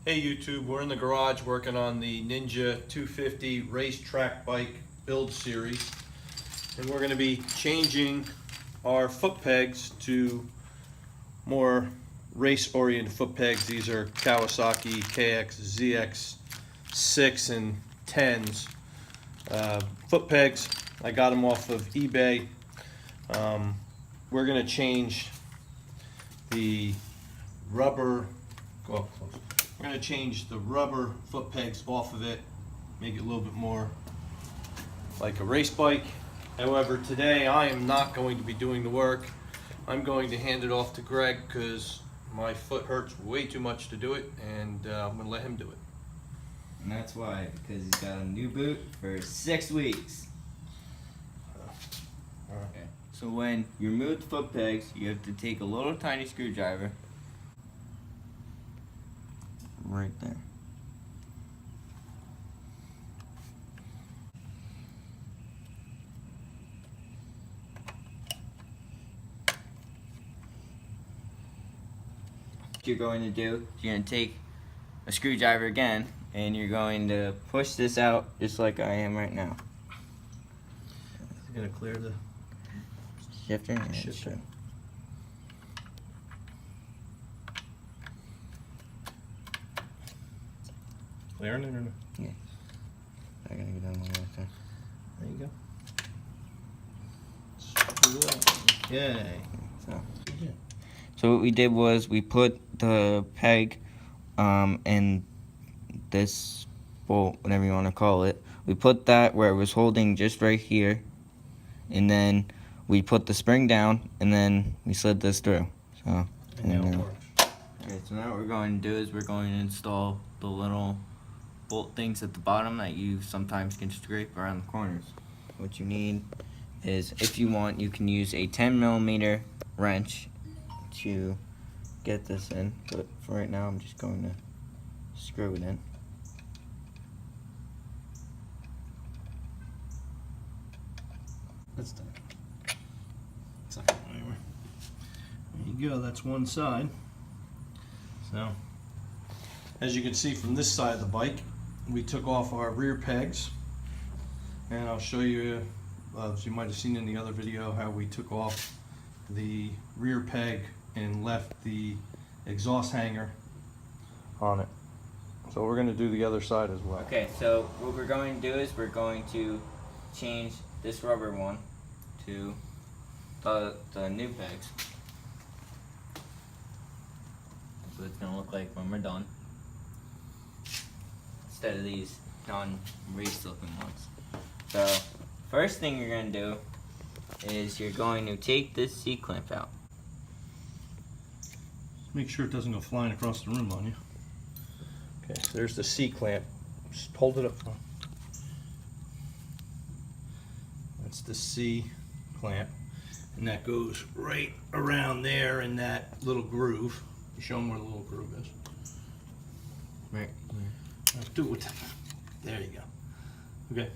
Hey YouTube, we're in the garage working on the Ninja 250 racetrack bike build series, and we're going to be changing our foot pegs to more race-oriented foot pegs. These are Kawasaki KX, ZX 6 and 10s foot pegs. I got them off of eBay. We're going to change the rubber. Go up close. We're going to change the rubber foot pegs off of it, make it a little bit more like a race bike. However, today I am not going to be doing the work. I'm going to hand it off to Greg because my foot hurts way too much to do it, and I'm going to let him do it. And that's why, because he's got a new boot for 6 weeks. Okay. So when you remove the foot pegs, you have to take a little tiny screwdriver. Right there. What you're going to do, you're going to take a screwdriver again, and you're going to push this out just like I am right now. You're going to clear the Shifter? Yeah, shifter. sure. Clearing it or no? Yeah. I gotta go down the way right there. There you go. Okay. So what we did was we put the peg in this bolt, whatever you want to call it. We put that where it was holding just right here, and then we put the spring down, and then we slid this through. So And now it works. Okay, so now what we're going to do is we're going to install the little bolt things at the bottom that you sometimes can scrape around the corners. What you need is, if you want, you can use a 10mm wrench to get this in, but for right now I'm just going to screw it in. That's done. It's not going anywhere. There you go, that's one side. So, as you can see from this side of the bike, we took off our rear pegs, and I'll show you, as you might have seen in the other video, how we took off the rear peg and left the exhaust hanger on it. So we're going to do the other side as well. Okay, so what we're going to do is we're going to change this rubber one to the new pegs. That's what it's going to look like when we're done, instead of these non-race looking ones. So first thing you're going to do is you're going to take this C-clamp out. Make sure it doesn't go flying across the room on you. Okay, so there's the C-clamp. Just hold it up. That's the C-clamp. And that goes right around there in that little groove. You show them where the little groove is. Right. Do it with that. There you go. Okay.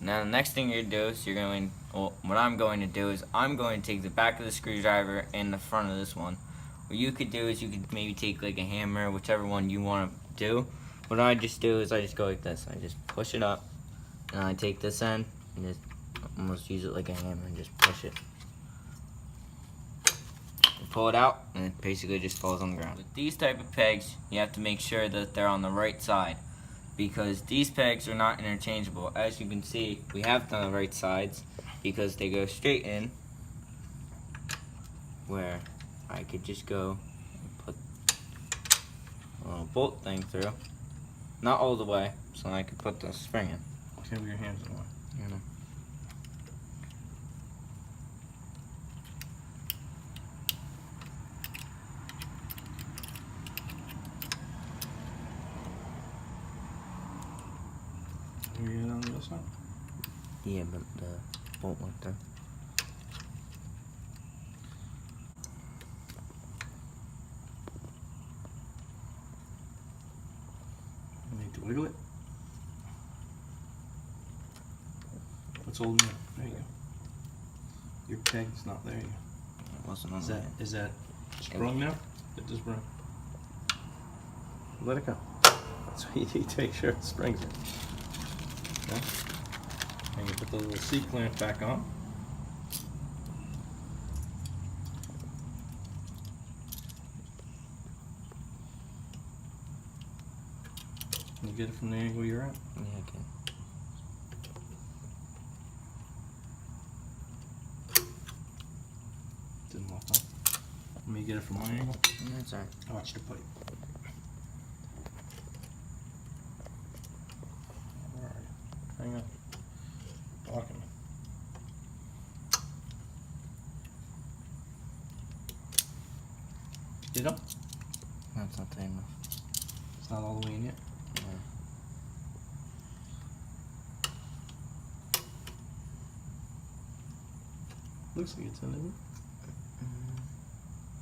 Now the next thing you're going to do is what I'm going to do is I'm going to take the back of the screwdriver and the front of this one. What you could do is you could maybe take like a hammer, whichever one you want to do. What I just do is I just go like this. I just push it up, and I take this end and just almost use it like a hammer and just push it. You pull it out, and it basically just falls on the ground. With these type of pegs, you have to make sure that they're on the right side, because these pegs are not interchangeable. As you can see, we have them on the right sides because they go straight in, where I could just go and put a little bolt thing through. Not all the way, so I could put the spring in. Okay, with your hands in the way. You know. You get it on the other side? Yeah, but the bolt went through. You need to wiggle it. What's holding it? There you go. Your peg's not there. It wasn't on Is the that way. is that sprung now? It just sprung. let it go. That's what you need to make sure it springs it. Okay. And you put the little C-clamp back on. Can you get it from the angle you're at? Yeah, I can. Didn't lock up. Let me get it from my angle. That's alright. Watch the pipe. Where are you? Hang on. Blocking me. Get up? That's not tight enough. It's not all the way in yet. Yeah. Looks like it's in there.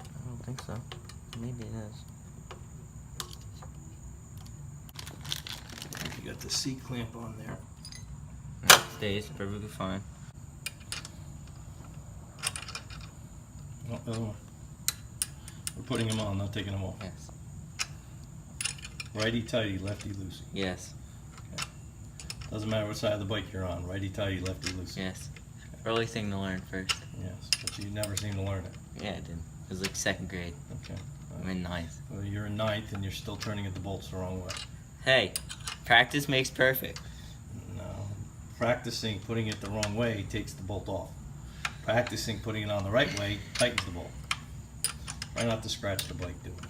I don't think so. Maybe it is. You got the C-clamp on there. It stays perfectly fine. Oh, the other one. We're putting them on, not taking them off. Yes. Righty tighty, lefty loosey. Yes. Okay. Doesn't matter what side of the bike you're on. Righty tighty, lefty loosey. Yes. Early thing to learn first. Yes, but you never seem to learn it. Yeah, I did. It was like 2nd grade. Okay. I'm in 9th. Well, you're in 9th and you're still turning at the bolts the wrong way. Hey, practice makes perfect. No. Practicing putting it the wrong way takes the bolt off. Practicing putting it on the right way tightens the bolt. Try not to scratch the bike doing this.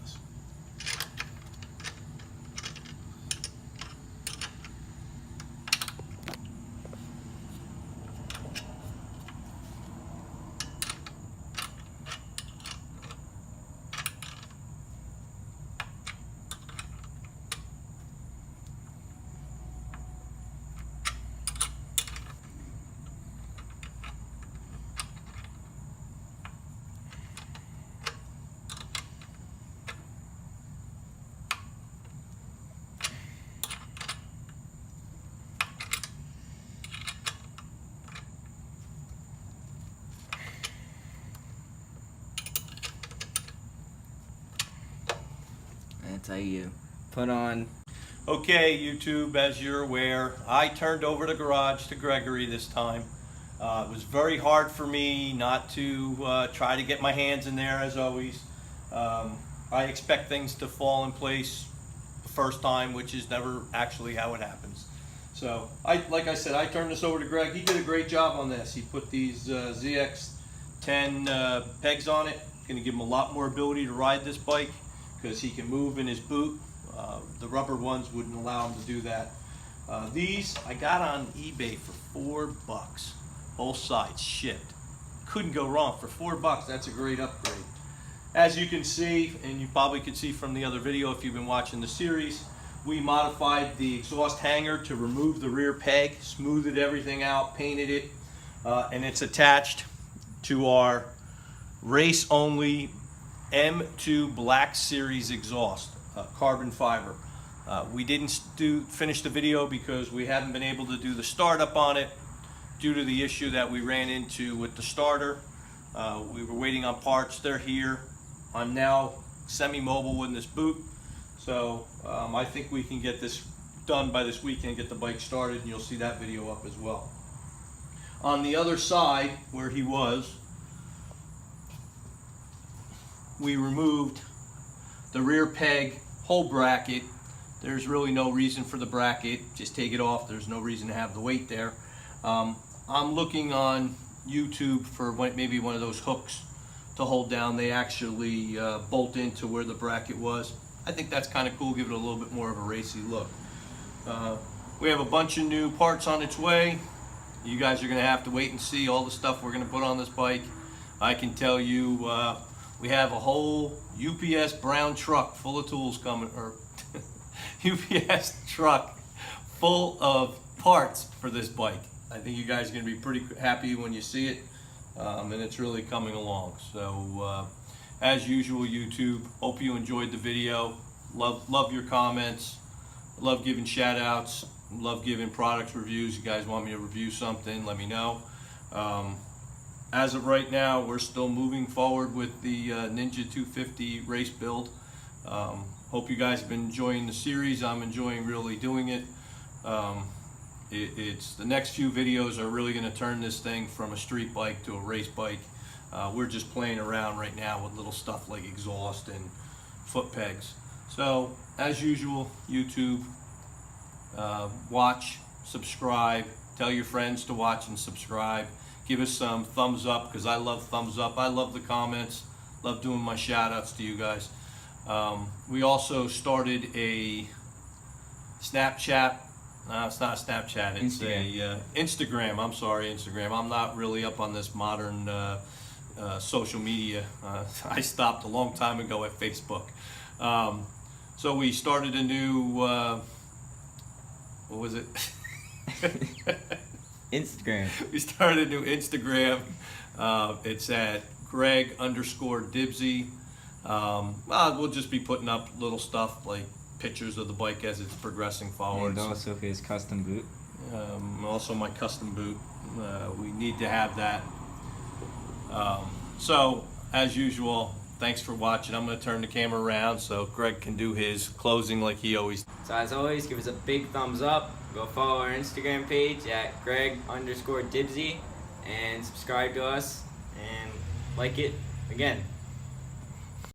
That's how you put on. Okay, YouTube, as you're aware, I turned over the garage to Gregory this time. It was very hard for me not to try to get my hands in there, as always. I expect things to fall in place the first time, which is never actually how it happens. So, like I said, I turned this over to Greg. He did a great job on this. He put these ZX10 pegs on it. Going to give him a lot more ability to ride this bike because he can move in his boot. The rubber ones wouldn't allow him to do that. These I got on eBay for $4. Both sides shipped. Couldn't go wrong for $4. That's a great upgrade. As you can see, and you probably could see from the other video if you've been watching the series, we modified the exhaust hanger to remove the rear peg, smoothed everything out, painted it, and it's attached to our race only M2 Black Series exhaust, carbon fiber. We didn't finish the video because we haven't been able to do the startup on it due to the issue that we ran into with the starter. We were waiting on parts. They're here. I'm now semi-mobile in this boot, so I think we can get this done by this weekend, get the bike started, and you'll see that video up as well. On the other side where he was, we removed the rear peg hole bracket. There's really no reason for the bracket. Just take it off. There's no reason to have the weight there. I'm looking on YouTube for maybe one of those hooks to hold down. They actually bolt into where the bracket was. I think that's kind of cool. Give it a little bit more of a racy look. We have a bunch of new parts on its way. You guys are going to have to wait and see all the stuff we're going to put on this bike. I can tell you we have a whole UPS brown truck full of tools coming, or UPS truck full of parts for this bike. I think you guys are going to be pretty happy when you see it, and it's really coming along. So as usual, YouTube, hope you enjoyed the video. Love your comments, love giving shout outs, love giving product reviews. You guys want me to review something, let me know. As of right now, we're still moving forward with the Ninja 250 race build. Hope you guys have been enjoying the series. I'm enjoying really doing it. It's the next few videos are really going to turn this thing from a street bike to a race bike. We're just playing around right now with little stuff like exhaust and foot pegs. So as usual, YouTube, watch, subscribe, tell your friends to watch and subscribe. Give us some thumbs up, because I love thumbs up. I love the comments, love doing my shout outs to you guys. We also started a Snapchat. No, it's not Snapchat. It's Instagram. I'm sorry, Instagram. I'm not really up on this modern social media. I stopped a long time ago at Facebook. So we started a new, what was it? Instagram. We started a new Instagram. It's at Greg_Dibsy. We'll just be putting up little stuff like pictures of the bike as it's progressing forward. And also his custom boot. Also my custom boot. We need to have that. So as usual, thanks for watching. I'm going to turn the camera around so Greg can do his closing like he always. So as always, give us a big thumbs up. Go follow our Instagram page at Greg_Dibsy and subscribe to us and like it. Again,